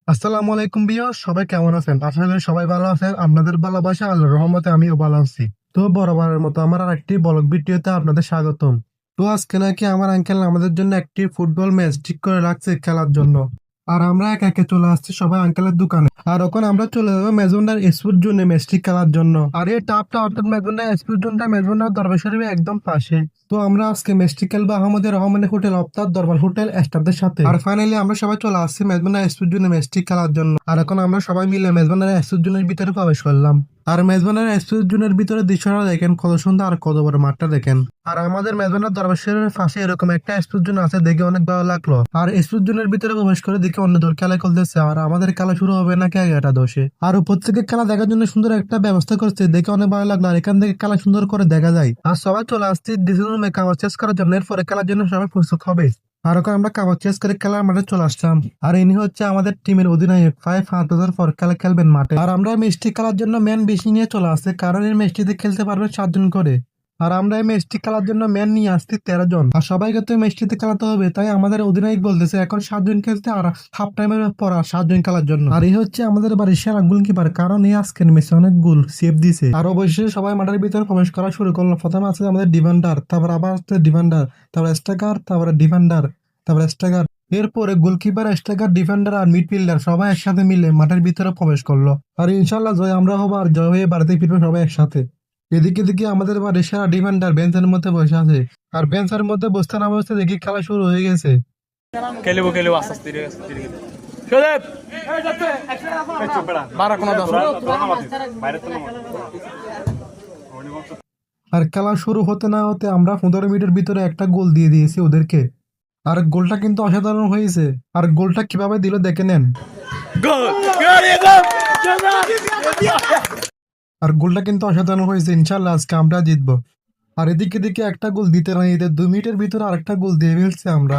আসসালামু আলাইকুম বিয়স, সবাই কেমন আছেন? আশা করি সবাই ভালো আছেন। আপনাদের ভালোবাসা আল্লাহর রহমতে আমিও ভালো আছি। তো বরাবরের মতো আমার আরেকটি ব্লগ ভিডিওতে আপনাদের স্বাগতম। তো আজকে নাকি আমার আঙ্কেল আমাদের জন্য একটি ফুটবল ম্যাচ ঠিক করে রাখছে খেলার জন্য। আর আমরা একে একে চলে আসছি সবাই আঙ্কেলের দোকানে। আর ওখান আমরা চলে যাবো মেজুন্ডার স্পোর্ট জোনে ম্যাচটি খেলার জন্য। আর এই টাপটা অর্থাৎ মেজুন্ডার স্পোর্ট জোনটা মেজুন্ডার দরবার শরীফের একদম পাশে। তো আমরা আজকে ম্যাচটি খেলবো আহমদের রহমানের হোটেল অর্থাৎ দরবার হোটেল স্টাফদের সাথে। আর ফাইনালি আমরা সবাই চলে আসছি মেজবান্ডার স্পোর্ট জোনে ম্যাচটি খেলার জন্য। আর এখন আমরা সবাই মিলে মেজবান্ডার স্পোর্ট জোনের ভিতরে প্রবেশ করলাম। আর মেজবান্ডার স্পোর্ট জোনের ভিতরে দৃশ্যটা দেখেন কত সুন্দর আর কত বড় মাঠটা দেখেন। আর আমাদের মেজবান্ডার দরবার শরীফের পাশে এরকম একটা স্পোর্ট জোন আছে, দেখে অনেক ভালো লাগলো। আর স্পোর্ট জোনের ভিতরে প্রবেশ করে দেখে অন্য দল খেলা খেলতেছে, আর আমাদের খেলা শুরু হবে নাকি 11টা 10-এ। আর উপর থেকে খেলা দেখার জন্য সুন্দর একটা ব্যবস্থা করছে, দেখে অনেক ভালো লাগলো। আর এখান থেকে খেলা সুন্দর করে দেখা যায়। আর সবাই চলে আসছে ডিসিশন রুমে খাবার চেস করার জন্য, এরপরে খেলার জন্য সবাই প্রস্তুত হবে। আর ওখানে আমরা কাবাব চেস করে খেলার মাঠে চলে আসলাম। আর ইনি হচ্ছে আমাদের টিমের অধিনায়ক, 5 পর খেলা খেলবেন মাঠে। আর আমরা ম্যাচটি খেলার জন্য ম্যান বেশি নিয়ে চলে আসছে, কারণ এই ম্যাচটিতে খেলতে পারবে 7 জন করে। আর আমরা এই ম্যাচটি খেলার জন্য ম্যান নিয়ে আসছি 13 জন। আর সবাইকে তো এই ম্যাচটিতে খেলাতে হবে, তাই আমাদের অধিনায়ক বলতেছে এখন 7 জন খেলতে, আর হাফ টাইমের পর আর 7 জন খেলার জন্য। আর এই হচ্ছে আমাদের বাড়ির সেরা গোলকিপার, কারণ এই আজকের ম্যাচে অনেক গোল সেভ দিছে। আর অবশ্যই সবাই মাঠের ভিতরে প্রবেশ করা শুরু করলো। প্রথমে আছে আমাদের ডিফেন্ডার, তারপর আবার আছে ডিফেন্ডার, তারপর স্ট্রাইকার, তারপরে ডিফেন্ডার, তারপরে স্ট্রাইকার। এরপরে গোলকিপার, স্ট্রাইকার, ডিফেন্ডার আর মিডফিল্ডার সবাই একসাথে মিলে মাঠের ভিতরে প্রবেশ করলো। আর ইনশাল্লাহ জয় আমরা হবো, আর জয় হয়ে বাড়িতে ফিরবো সবাই একসাথে। এদিকে দেখি আমাদের বাড়ির সেরা ডিফেন্ডার বেঞ্চের মধ্যে বসে আছে। আর বেঞ্চের মধ্যে বসতে না বসতে দেখি খেলা শুরু হয়ে গেছে। খেলিব আস্তে আস্তে সোদেব বারা কোন আর খেলা শুরু হতে না হতে আমরা 15 মিনিটের ভিতরে একটা গোল দিয়ে দিয়েছি ওদেরকে। আর গোলটা কিন্তু অসাধারণ হয়েছে। আর গোলটা কিভাবে দিল দেখে নেন। আর গোলটা কিন্তু অসাধারণ হয়েছে, ইনশাল্লাহ আজকে আমরা জিতবো। আর এদিকে দিকে একটা গোল দিতে না দিতে 2 মিনিটের ভিতরে আরেকটা গোল দিয়ে ফেলছি আমরা।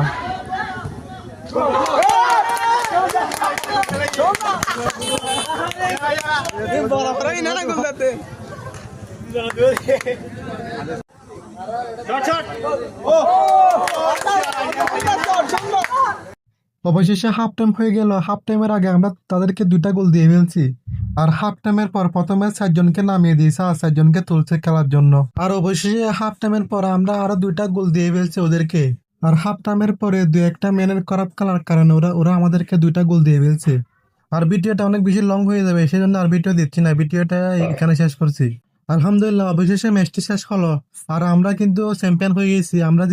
অবশেষে হাফ টাইম হয়ে গেল। হাফ টাইমের আগে আমরা তাদেরকে 2টা গোল দিয়ে ফেলছি। আর হাফ টাইমের পর প্রথমে 4 জনকে নামিয়ে দিয়েছে, আর 4 জনকে তুলছে খেলার জন্য। আর অবশেষে হাফ টাইমের পর আমরা আরো 2টা গোল দিয়ে ফেলছি ওদেরকে। আর হাফ টাইমের পরে 2-1টা ম্যানের খারাপ খেলার কারণে ওরা আমাদেরকে 2টা গোল দিয়ে ফেলছে। আর ভিডিওটা অনেক বেশি লং হয়ে যাবে, সেজন্য আর ভিডিও দিচ্ছি না, ভিডিওটা এখানে শেষ করছি। আলহামদুলিল্লাহ অবশেষে ম্যাচটি শেষ হলো। আর আমরা কিন্তু চ্যাম্পিয়ন হয়ে গেছি। আমরা